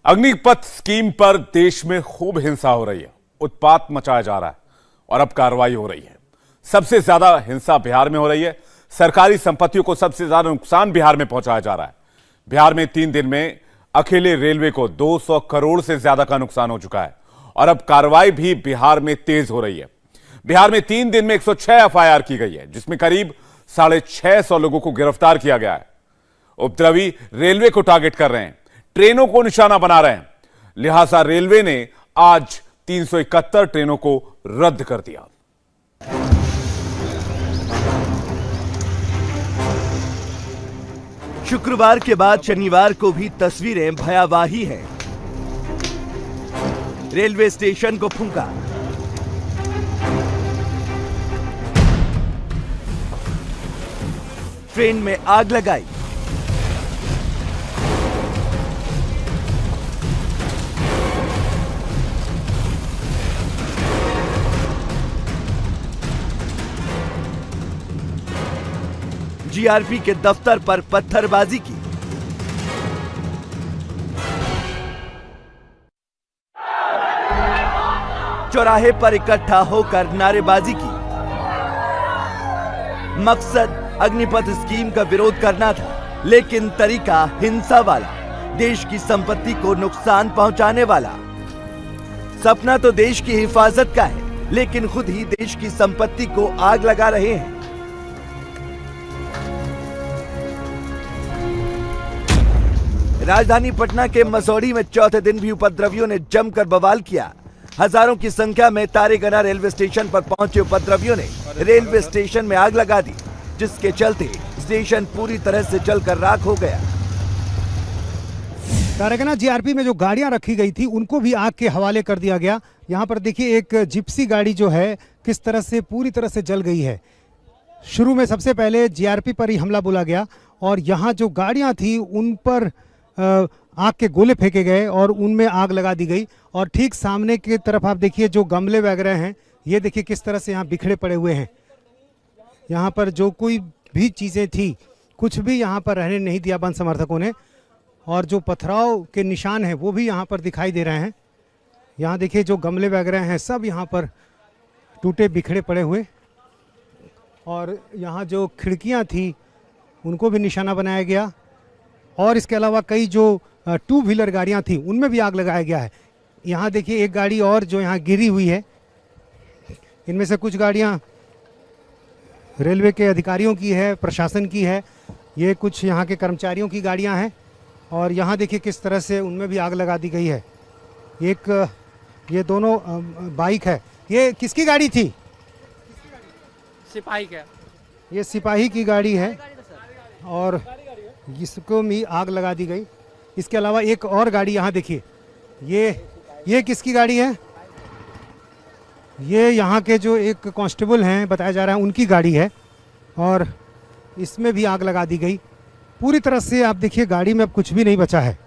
Agnipath scheme पर देश में खूब हिंसा हो रही है, उत्पात मचाया जा रहा है और अब कार्रवाई हो रही है। सबसे ज्यादा हिंसा बिहार में हो रही है। सरकारी संपत्तियों को सबसे ज्यादा नुकसान बिहार में पहुंचाया जा रहा है। बिहार में 3 दिन में अकेले रेलवे को 200 करोड़ से ज्यादा का नुकसान हो चुका है और अब कार्रवाई भी बिहार में तेज हो रही है। बिहार में 3 दिन में 106 एफआईआर की गई है, जिसमें करीब 650 लोगों को गिरफ्तार किया गया है। उपद्रवी रेलवे को टारगेट कर रहे हैं, ट्रेनों को निशाना बना रहे हैं। लिहाजा रेलवे ने आज 371 ट्रेनों को रद्द कर दिया। शुक्रवार के बाद शनिवार को भी तस्वीरें भयावही हैं। रेलवे स्टेशन को फूंका, ट्रेन में आग लगाई, जीआरपी के दफ्तर पर पत्थरबाजी की, चौराहे पर इकट्ठा होकर नारेबाजी की। मकसद अग्निपथ स्कीम का विरोध करना था, लेकिन तरीका हिंसा वाला, देश की संपत्ति को नुकसान पहुंचाने वाला। सपना तो देश की हिफाजत का है, लेकिन खुद ही देश की संपत्ति को आग लगा रहे हैं। राजधानी पटना के मसौढ़ी में चौथे दिन भी उपद्रवियों ने जमकर बवाल किया। हजारों की संख्या में तारेगना रेलवे स्टेशन पर पहुंचे उपद्रवियों ने रेलवे स्टेशन में आग लगा दी, जिसके चलते स्टेशन पूरी तरह से जलकर राख हो गया। तारेगना जीआरपी में जो गाड़ियां रखी गई थी उनको भी आग के हवाले कर दिया गया। यहाँ पर देखिए एक जिप्सी गाड़ी जो है किस तरह से पूरी तरह से जल गई है। शुरू में सबसे पहले जीआरपी पर ही हमला बोला गया और यहाँ जो गाड़ियां थी उन पर आग के गोले फेंके गए और उनमें आग लगा दी गई। और ठीक सामने की तरफ आप देखिए जो गमले वगैरह हैं, ये देखिए किस तरह से यहाँ बिखरे पड़े हुए हैं। यहाँ पर जो कोई भी चीज़ें थी, कुछ भी यहाँ पर रहने नहीं दिया बंद समर्थकों ने। और जो पथराव के निशान हैं वो भी यहाँ पर दिखाई दे रहे हैं। यहाँ देखिए जो गमले वगैरह हैं सब यहाँ पर टूटे बिखरे पड़े हुए। और यहाँ जो खिड़कियाँ थी उनको भी निशाना बनाया गया। और इसके अलावा कई जो 2 व्हीलर गाड़ियाँ थी उनमें भी आग लगाया गया है। यहाँ देखिए एक गाड़ी और जो यहाँ गिरी हुई है, इनमें से कुछ गाड़ियाँ रेलवे के अधिकारियों की है, प्रशासन की है, ये कुछ यहाँ के कर्मचारियों की गाड़ियाँ हैं। और यहाँ देखिए किस तरह से उनमें भी आग लगा दी गई है। एक ये दोनों बाइक है, ये किसकी गाड़ी थी? सिपाही का। ये सिपाही की गाड़ी है और इसको भी आग लगा दी गई। इसके अलावा एक और गाड़ी यहाँ देखिए, ये किसकी गाड़ी है? ये यहाँ के जो एक कांस्टेबल हैं बताया जा रहा है उनकी गाड़ी है और इसमें भी आग लगा दी गई। पूरी तरह से आप देखिए गाड़ी में अब कुछ भी नहीं बचा है,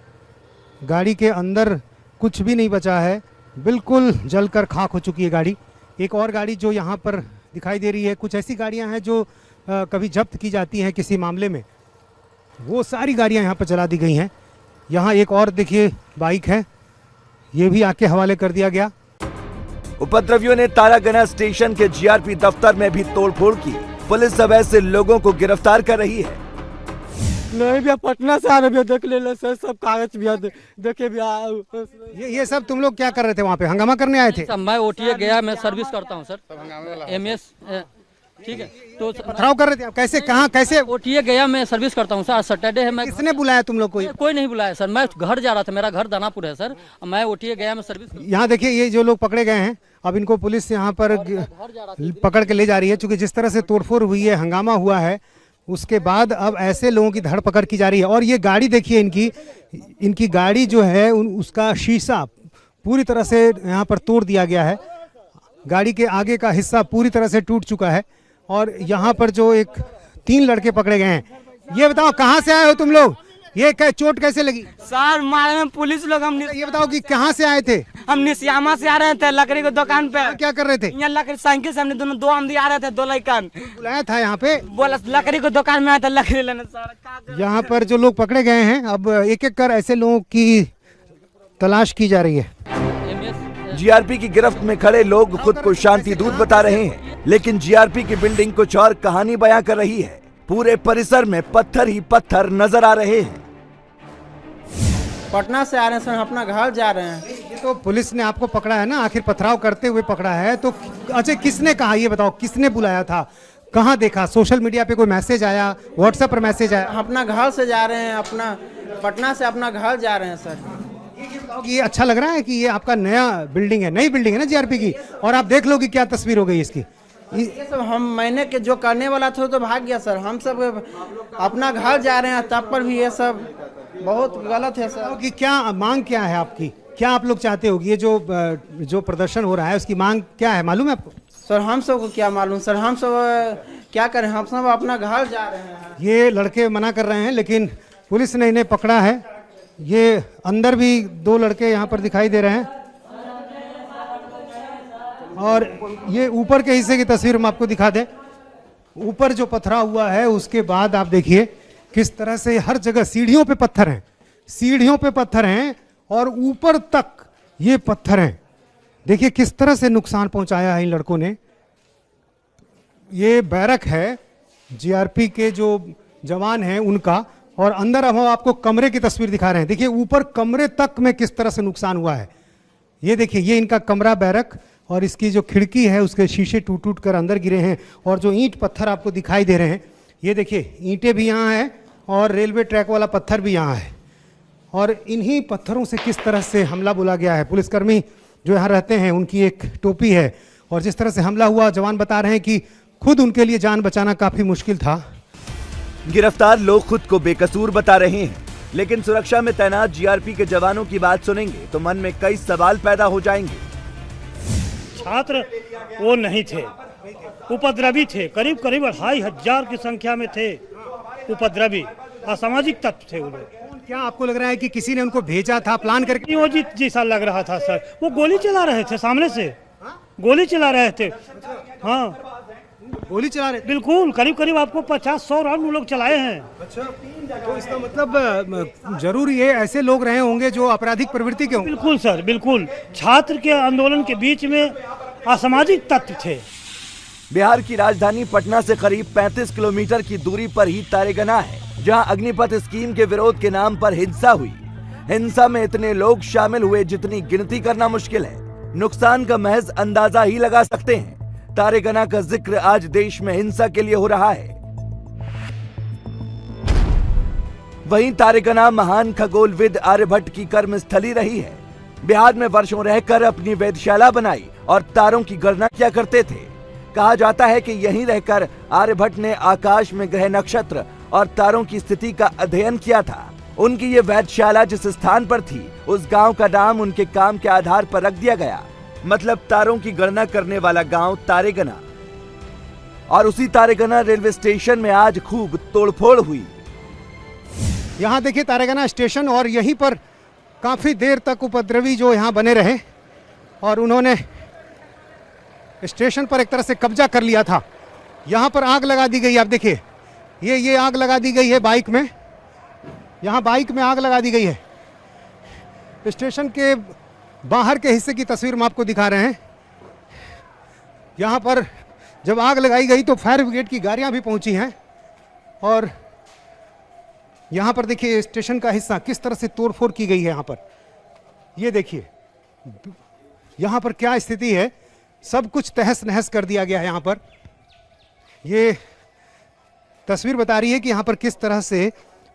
गाड़ी के अंदर कुछ भी नहीं बचा है, बिल्कुल जलकर खाक हो चुकी है गाड़ी। एक और गाड़ी जो यहाँ पर दिखाई दे रही है, कुछ ऐसी गाड़ियाँ हैं जो कभी जब्त की जाती हैं किसी मामले में, वो सारी गाड़ियां यहाँ पर जला दी गई हैं। यहाँ एक और देखिए बाइक है, ये भी आग के हवाले कर दिया गया। उपद्रवियों ने तारागना स्टेशन के जीआरपी दफ्तर में भी तोड़फोड़ की। पुलिस अब ऐसे लोगों को गिरफ्तार कर रही है। नहीं भैया, पटना से आ रहे भैया, देख ले सर, सब कागज भैया देखे भैया। ये सब तुम लोग क्या कर रहे थे वहाँ पे? हंगामा करने आए थे? मैं ओटीए गया, मैं सर्विस करता हूँ सर, एमएस, ठीक है। तो पथराव कर रहे थे आप? कैसे, कहाँ, कैसे? ओटीए गया, मैं सर्विस करता हूँ सर, आज सैटरडे है। मैं किसने बुलाया तुम लोग को? कोई नहीं बुलाया सर, मैं घर जा रहा था, मेरा घर दानापुर है सर, मैं ओटीए गया, मैं सर्विस। यहाँ देखिए ये जो लोग पकड़े गए हैं, अब इनको पुलिस यहाँ पर पकड़ के ले जा रही है। चूँकि जिस तरह से तोड़फोड़ हुई है, हंगामा हुआ है, उसके बाद अब ऐसे लोगों की धरपकड़ की जा रही है। और ये गाड़ी देखिए, इनकी गाड़ी जो है उसका शीशा पूरी तरह से यहाँ पर तोड़ दिया गया है। गाड़ी के आगे का हिस्सा पूरी तरह से टूट चुका है। और यहाँ पर जो 3 लड़के पकड़े गए हैं, ये बताओ कहाँ से आए हो तुम लोग? ये चोट कैसे लगी? सर मारे में पुलिस लोग। हम ये बताओ कि कहाँ से आए थे? हम निश्यामा से आ रहे थे, लकड़ी की दुकान पे। क्या कर रहे थे? यहाँ लकड़ी साइकिल से हमने दोनों 2 आमदी आ रहे थे, 2 लड़कन बुलाया था यहाँ पे, बोला लकड़ी की दुकान में आया था लकड़ी लेने। सर यहाँ पर जो लोग पकड़े गए हैं, अब एक एक कर ऐसे लोगों की तलाश की जा रही है। जीआरपी की गिरफ्त में खड़े लोग खुद को शांति दूत बता रहे हैं, लेकिन जीआरपी की बिल्डिंग कुछ और कहानी बयां कर रही है। पूरे परिसर में पत्थर ही पत्थर नजर आ रहे हैं। पटना से आ रहे हैं सर, अपना घर जा रहे हैं। ये तो पुलिस ने आपको पकड़ा है ना, आखिर पथराव करते हुए पकड़ा है, तो अच्छा किसने कहा, ये बताओ किसने बुलाया था, कहाँ देखा, सोशल मीडिया पे कोई मैसेज आया, व्हाट्सएप पर मैसेज आया? अपना घर से जा रहे हैं, अपना पटना से अपना घर जा रहे हैं सर। ये अच्छा लग रहा है कि ये आपका नया बिल्डिंग है, नई बिल्डिंग है ना जीआरपी की, और आप देख लो कि क्या तस्वीर हो गई इसकी। ये सब हम महीने के जो करने वाला था तो भाग गया सर। हम सब अपना घर जा रहे हैं, तब पर भी ये सब बहुत गलत है सर। कि क्या मांग क्या है आपकी, क्या आप लोग चाहते हो? ये जो प्रदर्शन हो रहा है उसकी मांग क्या है, मालूम है आपको? सर हम सब को क्या मालूम सर, हम सब क्या करें, हम सब अपना घर जा रहे हैं। ये लड़के मना कर रहे हैं, लेकिन पुलिस ने इन्हें पकड़ा है। ये अंदर भी 2 लड़के यहाँ पर दिखाई दे रहे हैं, और ये ऊपर के हिस्से की तस्वीर हम आपको दिखा दें। ऊपर जो पथराव हुआ है उसके बाद आप देखिए किस तरह से हर जगह सीढ़ियों पे पत्थर हैं, सीढ़ियों पे पत्थर हैं, और ऊपर तक ये पत्थर हैं। देखिए किस तरह से नुकसान पहुंचाया है इन लड़कों ने। ये बैरक है जीआरपी के जो जवान हैं उनका, और अंदर अब हम आपको कमरे की तस्वीर दिखा रहे हैं। देखिए ऊपर कमरे तक में किस तरह से नुकसान हुआ है। ये देखिए ये इनका कमरा बैरक, और इसकी जो खिड़की है उसके शीशे टूट टूट कर अंदर गिरे हैं, और जो ईंट पत्थर आपको दिखाई दे रहे हैं, ये देखिए ईंटें भी यहाँ हैं और रेलवे ट्रैक वाला पत्थर भी यहाँ है। और इन्हीं पत्थरों से किस तरह से हमला बोला गया है। पुलिसकर्मी जो यहाँ रहते हैं उनकी एक टोपी है, और जिस तरह से हमला हुआ, जवान बता रहे हैं कि खुद उनके लिए जान बचाना काफ़ी मुश्किल था। गिरफ्तार लोग खुद को बेकसूर बता रहे हैं, लेकिन सुरक्षा में तैनात जीआरपी के जवानों की बात सुनेंगे तो मन में कई सवाल पैदा हो जाएंगे। छात्र वो नहीं थे, उपद्रवी थे। करीब करीब 2500 की संख्या में थे उपद्रवी, असामाजिक तत्व थे वो लोग। क्या आपको लग रहा है कि किसी ने उनको भेजा था प्लान करके? नियोजित जैसा लग रहा था सर। वो गोली चला रहे थे, सामने से गोली चला रहे थे। हाँ गोली चला रहे? बिल्कुल, करीब करीब आपको 50-100 राउंड वो लोग चलाए हैं। अच्छा, तो इसका मतलब जरूर ये ऐसे लोग रहे होंगे जो आपराधिक प्रवृत्ति के होंगे। बिल्कुल सर, बिल्कुल। छात्र के आंदोलन के बीच में असामाजिक तत्व थे। बिहार की राजधानी पटना से करीब 35 किलोमीटर की दूरी पर ही तारेगना है, जहां अग्निपथ स्कीम के विरोध के नाम पर हिंसा हुई। हिंसा में इतने लोग शामिल हुए जितनी गिनती करना मुश्किल है। नुकसान का महज अंदाजा ही लगा सकते हैं। तारेगना का जिक्र आज देश में हिंसा के लिए हो रहा है। वहीं तारेगना महान खगोलविद आर्यभट्ट की कर्मस्थली रही है। बिहार में वर्षों रहकर अपनी वेधशाला बनाई और तारों की गणना किया करते थे। कहा जाता है कि यहीं रहकर आर्यभट्ट ने आकाश में ग्रह, नक्षत्र और तारों की स्थिति का अध्ययन किया था। उनकी ये वेधशाला जिस स्थान पर थी, उस गांव का नाम उनके काम के आधार पर रख दिया गया। मतलब तारों की गणना करने वाला गांव तारेगना। और उसी तारेगना रेलवे स्टेशन में आज खूब तोड़फोड़ हुई। यहाँ देखिए तारेगना स्टेशन, और यहीं पर काफी देर तक उपद्रवी जो यहाँ बने रहे, और उन्होंने स्टेशन पर एक तरह से कब्जा कर लिया था। यहाँ पर आग लगा दी गई। आप देखिए ये आग लगा दी गई है बाइक में, यहाँ बाइक में आग लगा दी गई है। स्टेशन के बाहर के हिस्से की तस्वीर हम आपको दिखा रहे हैं। यहाँ पर जब आग लगाई गई तो फायर ब्रिगेड की गाड़ियाँ भी पहुँची हैं, और यहाँ पर देखिए स्टेशन का हिस्सा किस तरह से तोड़फोड़ की गई है। यहाँ पर ये देखिए यहाँ पर क्या स्थिति है, सब कुछ तहस नहस कर दिया गया है। यहाँ पर ये तस्वीर बता रही है कि यहाँ पर किस तरह से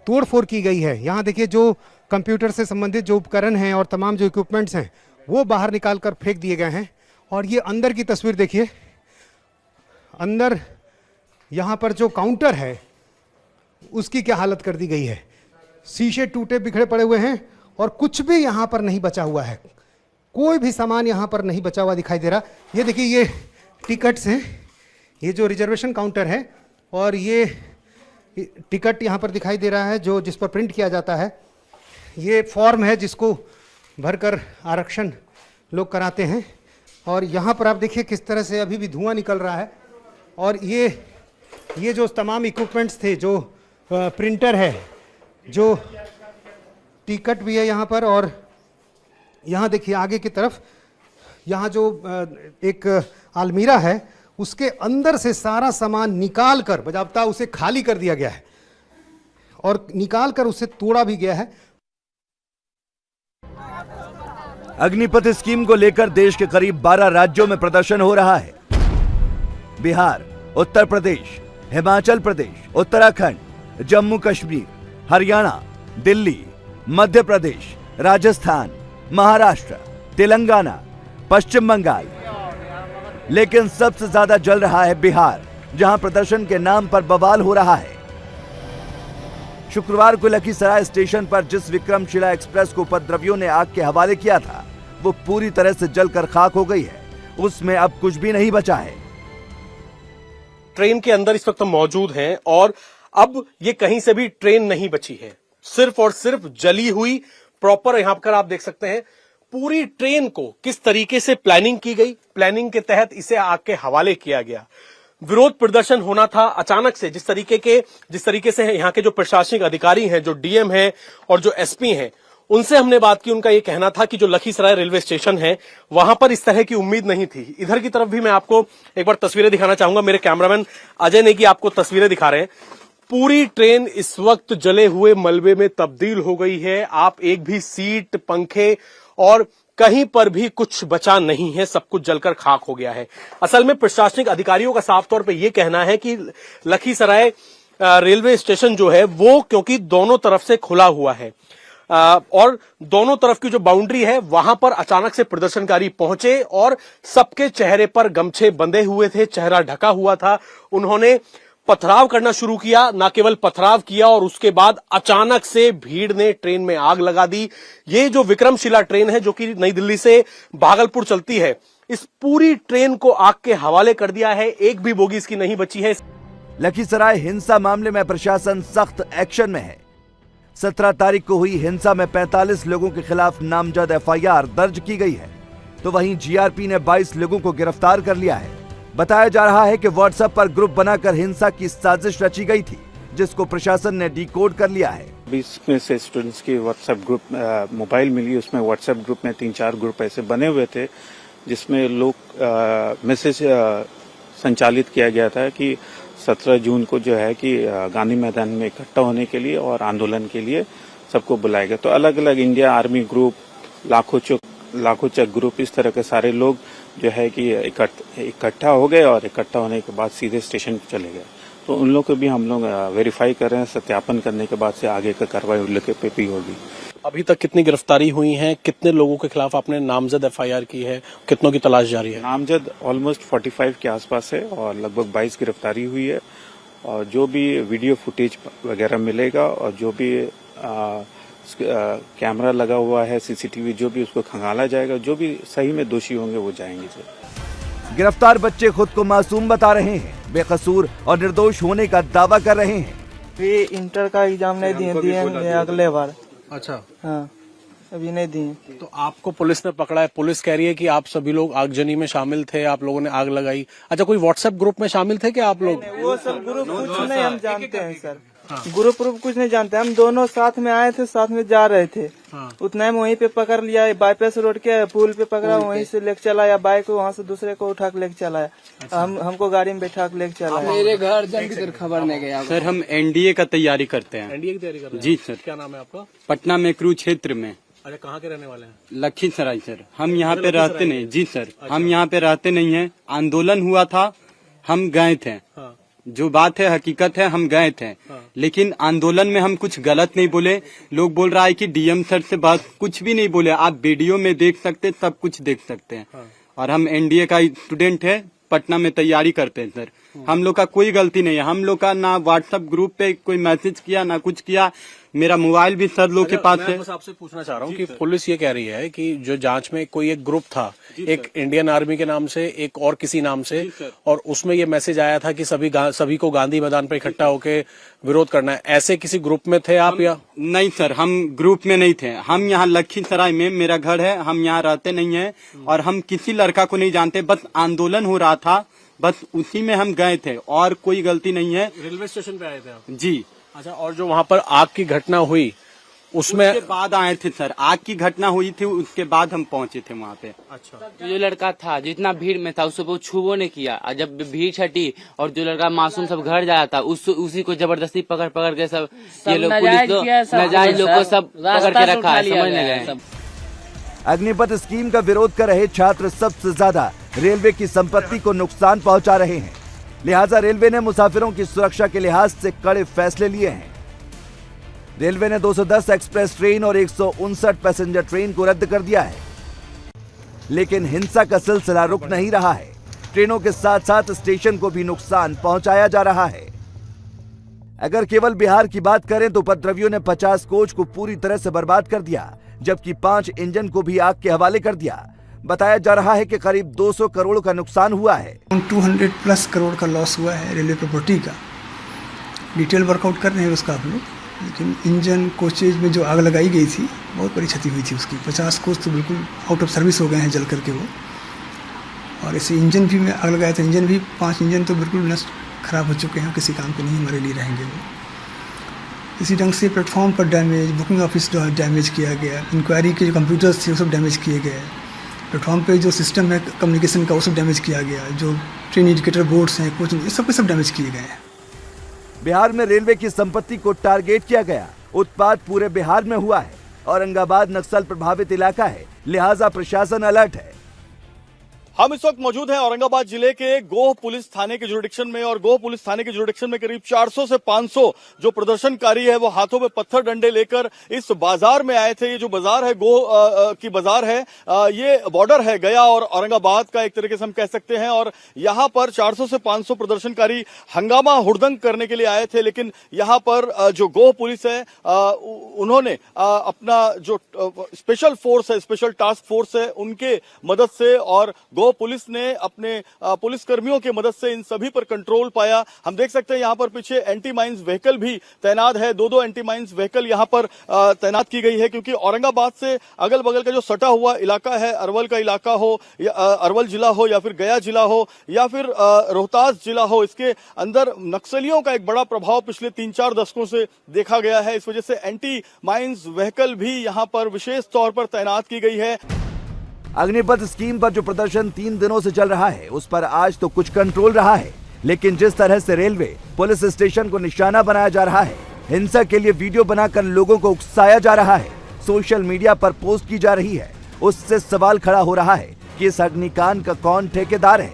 तोड़फोड़ की गई है। यहाँ देखिए जो कंप्यूटर से संबंधित जो उपकरण हैं और तमाम जो इक्विपमेंट्स हैं वो बाहर निकाल कर फेंक दिए गए हैं। और ये अंदर की तस्वीर देखिए, अंदर यहाँ पर जो काउंटर है उसकी क्या हालत कर दी गई है। शीशे टूटे बिखरे पड़े हुए हैं, और कुछ भी यहाँ पर नहीं बचा हुआ है, कोई भी सामान यहाँ पर नहीं बचा हुआ दिखाई दे रहा। ये देखिए ये टिकट्स हैं, ये जो रिजर्वेशन काउंटर है, और ये टिकट यहाँ पर दिखाई दे रहा है जो जिस पर प्रिंट किया जाता है। ये फॉर्म है जिसको भरकर आरक्षण लोग कराते हैं। और यहाँ पर आप देखिए किस तरह से अभी भी धुआं निकल रहा है। और ये जो तमाम इक्विपमेंट्स थे, जो प्रिंटर है, जो टिकट भी है यहाँ पर, और यहाँ देखिए आगे की तरफ, यहाँ जो एक अलमीरा है उसके अंदर से सारा सामान निकाल कर बजाबता उसे खाली कर दिया गया है और निकाल कर उसे तोड़ा भी गया है। अग्निपथ स्कीम को लेकर देश के करीब 12 राज्यों में प्रदर्शन हो रहा है। बिहार, उत्तर प्रदेश, हिमाचल प्रदेश, उत्तराखंड, जम्मू कश्मीर, हरियाणा, दिल्ली, मध्य प्रदेश, राजस्थान, महाराष्ट्र, तेलंगाना, पश्चिम बंगाल, लेकिन सबसे ज्यादा जल रहा है बिहार, जहां प्रदर्शन के नाम पर बवाल हो रहा है। शुक्रवार को लखीसराय स्टेशन पर जिस विक्रमशिला एक्सप्रेस को उपद्रवियों ने आग के हवाले किया था, वो पूरी तरह से जलकर खाक हो गई है। उसमें अब कुछ भी नहीं बचा है। ट्रेन के अंदर इस वक्त हम मौजूद हैं और अब ये कहीं से भी ट्रेन नहीं बची है, सिर्फ और सिर्फ जली हुई प्रॉपर। यहां पर आप देख सकते हैं पूरी ट्रेन को किस तरीके से प्लानिंग की गई, प्लानिंग के तहत इसे आग के हवाले किया गया। विरोध प्रदर्शन होना था, अचानक से जिस तरीके से यहाँ के जो प्रशासनिक अधिकारी हैं, जो डीएम हैं और जो एसपी हैं, उनसे हमने बात की। उनका ये कहना था कि जो लखीसराय रेलवे स्टेशन है वहां पर इस तरह की उम्मीद नहीं थी। इधर की तरफ भी मैं आपको एक बार तस्वीरें दिखाना चाहूंगा। मेरे कैमरामैन अजय नेगी आपको तस्वीरें दिखा रहे हैं। पूरी ट्रेन इस वक्त जले हुए मलबे में तब्दील हो गई है। आप एक भी सीट, पंखे और कहीं पर भी कुछ बचा नहीं है, सब कुछ जलकर खाक हो गया है। असल में प्रशासनिक अधिकारियों का साफ तौर पे ये कहना है कि लखीसराय रेलवे स्टेशन जो है वो क्योंकि दोनों तरफ से खुला हुआ है और दोनों तरफ की जो बाउंड्री है वहां पर अचानक से प्रदर्शनकारी पहुंचे और सबके चेहरे पर गमछे बंधे हुए थे, चेहरा ढका हुआ था। उन्होंने पथराव करना शुरू किया, ना केवल पथराव किया और उसके बाद अचानक से भीड़ ने ट्रेन में आग लगा दी। ये जो विक्रमशिला ट्रेन है जो कि नई दिल्ली से भागलपुर चलती है, इस पूरी ट्रेन को आग के हवाले कर दिया है। एक भी बोगी इसकी नहीं बची है। लखीसराय हिंसा मामले में प्रशासन सख्त एक्शन में है। 17 तारीख को हुई हिंसा में 45 लोगों के खिलाफ नामजद एफआईआर दर्ज की गई है, तो वहीं जीआरपी ने 22 लोगों को गिरफ्तार कर लिया है। बताया जा रहा है कि व्हाट्सएप पर ग्रुप बनाकर हिंसा की साजिश रची गई थी, जिसको प्रशासन ने डिकोड कर लिया है। 20 में से स्टूडेंट्स की व्हाट्सएप ग्रुप मोबाइल मिली, उसमें व्हाट्सएप ग्रुप में 3-4 ग्रुप ऐसे बने हुए थे जिसमें लोग मैसेज संचालित किया गया था कि 17 जून को जो है कि गांधी मैदान में इकट्ठा होने के लिए और आंदोलन के लिए सबको बुलाया गया। तो अलग अलग इंडिया आर्मी ग्रुप, लाखों चक ग्रुप, इस तरह के सारे लोग जो है कि इकट्ठा हो गए और इकट्ठा होने के बाद सीधे स्टेशन चले गए। तो उन लोगों को भी हम लोग वेरीफाई कर रहे हैं। सत्यापन करने के बाद से आगे का कार्रवाई उन लोगों पे भी होगी। अभी तक कितनी गिरफ्तारी हुई है, कितने लोगों के खिलाफ आपने नामजद एफआईआर की है, कितनों की तलाश जारी है? नामजद ऑलमोस्ट 45 के आसपास है और लगभग 22 गिरफ्तारी हुई है। और जो भी वीडियो फुटेज वगैरह मिलेगा और जो भी कैमरा लगा हुआ है, सीसीटीवी, जो भी उसको खंगाला जाएगा, जो भी सही में दोषी होंगे वो जाएंगे। गिरफ्तार बच्चे खुद को मासूम बता रहे हैं, बेकसूर और निर्दोष होने का दावा कर रहे हैं। अभी इंटर का एग्जाम नहीं दिए अगले बार। अच्छा, हाँ, अभी नहीं दिए। तो आपको पुलिस ने पकड़ा है, पुलिस कह रही है कि आप सभी लोग आगजनी में शामिल थे, आप लोगों ने आग लगाई। अच्छा, कोई व्हाट्सएप ग्रुप में शामिल थे क्या आप लोग? वो सब ग्रुप कुछ नहीं हम जानते हैं सर। ग्रुप कुछ नहीं जानते, हम दोनों साथ में आए थे, साथ में जा रहे थे। उतना में वहीं पे पकड़ लिया, बाईपास रोड के पुल पे पकड़ा, वहीं से लेके चला या बाइक को वहाँ से दूसरे को उठा के लेके चला है। हमको गाड़ी में बैठा के लेके चला है। मेरे घर जन की खबर नहीं गया सर। हम एनडीए का तैयारी करते हैं। एनडीए की तैयारी कर रहे हैं? जी सर। क्या नाम है आपका? पटना में क्रू क्षेत्र में। अरे कहाँ के रहने वाले हैं? लखीसराय सर। हम यहाँ पे रहते नहीं। जी सर, हम यहाँ पे रहते नहीं है। आंदोलन हुआ था, हम गए थे। जो बात है हकीकत है, हम गए थे। लेकिन आंदोलन में हम कुछ गलत नहीं बोले। लोग बोल रहा है कि डीएम सर से बात, कुछ भी नहीं बोले। आप वीडियो में देख सकते, सब कुछ देख सकते हैं। और हम एनडीए का स्टूडेंट है, पटना में तैयारी करते हैं सर। हम लोग का कोई गलती नहीं है। हम लोग का ना व्हाट्सएप ग्रुप पे कोई मैसेज किया, ना कुछ किया। मेरा मोबाइल भी सर लोग के पास है। मैं बस आपसे पूछना चाह रहा हूँ कि पुलिस ये कह रही है कि जो जांच में कोई एक ग्रुप था, एक इंडियन आर्मी के नाम से, एक और किसी नाम से, और उसमें ये मैसेज आया था कि सभी को गांधी मैदान पर इकट्ठा होकर विरोध करना है। ऐसे किसी ग्रुप में थे आप या? नहीं सर, हम ग्रुप में नहीं थे। हम यहाँ लखीसराय में मेरा घर है, हम यहाँ रहते नहीं है और हम किसी लड़का को नहीं जानते। बस आंदोलन हो रहा था, बस उसी में हम गए थे और कोई गलती नहीं है। रेलवे स्टेशन पे आए थे आप? जी। अच्छा, और जो वहाँ पर आग की घटना हुई उसमें उसके बाद आए थे सर, आग की घटना हुई थी, उसके बाद हम पहुंचे थे वहाँ पे। अच्छा, जो लड़का था जितना भीड़ में था उसको वो छुबो नहीं किया, और जब भीड़ छटी और जो लड़का मासूम सब घर जा रहा था उसी को जबरदस्ती पकड़ के सब ये लोग पुलिस लोग नाजायज लोग को सब पकड़ के रखा है, समझ नहीं गए। अग्निपथ स्कीम का विरोध कर रहे छात्र सबसे ज्यादा रेलवे की संपत्ति को नुकसान पहुंचा रहे हैं। लिहाजा रेलवे ने मुसाफिरों की सुरक्षा के लिहाज से कड़े फैसले लिए हैं। रेलवे ने 210 एक्सप्रेस ट्रेन और 159 पैसेंजर ट्रेन को रद्द कर दिया है। लेकिन हिंसा का सिलसिला रुक नहीं रहा है। ट्रेनों के साथ साथ स्टेशन को भी नुकसान पहुंचाया जा रहा है। अगर केवल बिहार की बात करें तो उपद्रवियों ने 50 कोच को पूरी तरह से बर्बाद कर दिया, जबकि 5 इंजन को भी आग के हवाले कर दिया। बताया जा रहा है कि करीब 200 करोड़ का नुकसान हुआ है। 200+ करोड़ का लॉस हुआ है रेलवे प्रॉपर्टी का। डिटेल वर्कआउट कर रहे हैं उसका आप लोग, लेकिन इंजन कोचेज में जो आग लगाई गई थी बहुत बड़ी क्षति हुई थी उसकी। 50 कोच तो बिल्कुल आउट ऑफ सर्विस हो गए हैं जल करके वो। और ऐसे इंजन भी में आग लगाया था, इंजन भी 5 इंजन तो बिल्कुल नष्ट खराब हो चुके हैं, किसी काम के नहीं हमारे लिए रहेंगे वो। इसी ढंग से प्लेटफॉर्म पर डैमेज, बुकिंग ऑफिस डैमेज किया गया, इंक्वायरी के जो कंप्यूटर्स थे वो सब डैमेज किए गए, प्लेटफॉर्म पे जो सिस्टम है कम्युनिकेशन का वो सब डैमेज किया गया, जो ट्रेन इंडिकेटर बोर्ड्स हैं, कोचिंग, ये सब के सब डैमेज किए गए हैं। बिहार में रेलवे की संपत्ति को टारगेट किया गया। उत्पात पूरे बिहार में हुआ है। औरंगाबाद नक्सल प्रभावित इलाका है, लिहाजा प्रशासन अलर्ट है। हम इस वक्त मौजूद हैं औरंगाबाद जिले के गोह पुलिस थाने के जुरिडिक्शन में, और गोह पुलिस थाने के जुरिडिक्शन में करीब 400 से 500 जो प्रदर्शनकारी है वो हाथों में पत्थर डंडे लेकर इस बाजार में आए थे। ये जो बाजार है गोह की बाजार है, ये बॉर्डर है गया और औरंगाबाद का, एक तरीके से हम कह सकते हैं। और यहाँ पर 400 से 500 प्रदर्शनकारी हंगामा हुड़दंग करने के लिए आए थे, लेकिन यहाँ पर जो गोह पुलिस है उन्होंने अपना जो स्पेशल फोर्स है, स्पेशल टास्क फोर्स है, उनके मदद से और पुलिस ने अपने पुलिस कर्मियों की मदद से इन सभी पर कंट्रोल पाया। हम देख सकते हैं यहाँ पर पीछे एंटी माइंस व्हीकल भी तैनात है। 2 एंटी माइंस व्हीकल यहाँ पर तैनात की गई है, क्योंकि औरंगाबाद से अगल बगल का जो सटा हुआ इलाका है, अरवल का इलाका हो या अरवल जिला हो या फिर गया जिला हो या फिर रोहतास जिला हो, इसके अंदर नक्सलियों का एक बड़ा प्रभाव पिछले 3-4 दशकों से देखा गया है। इस वजह से एंटी माइंस व्हीकल भी यहाँ पर विशेष तौर पर तैनात की गई है। अग्निपथ स्कीम पर जो प्रदर्शन 3 दिनों से चल रहा है, उस पर आज तो कुछ कंट्रोल रहा है, लेकिन जिस तरह से रेलवे पुलिस स्टेशन को निशाना बनाया जा रहा है, हिंसा के लिए वीडियो बनाकर लोगों को उकसाया जा रहा है, सोशल मीडिया पर पोस्ट की जा रही है, उससे सवाल खड़ा हो रहा है कि इस अग्निकांड का कौन ठेकेदार है।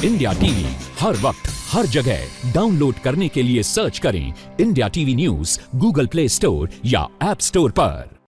इंडिया टीवी हर वक्त हर जगह डाउनलोड करने के लिए सर्च करें India TV news Google play store या ऐप स्टोर पर।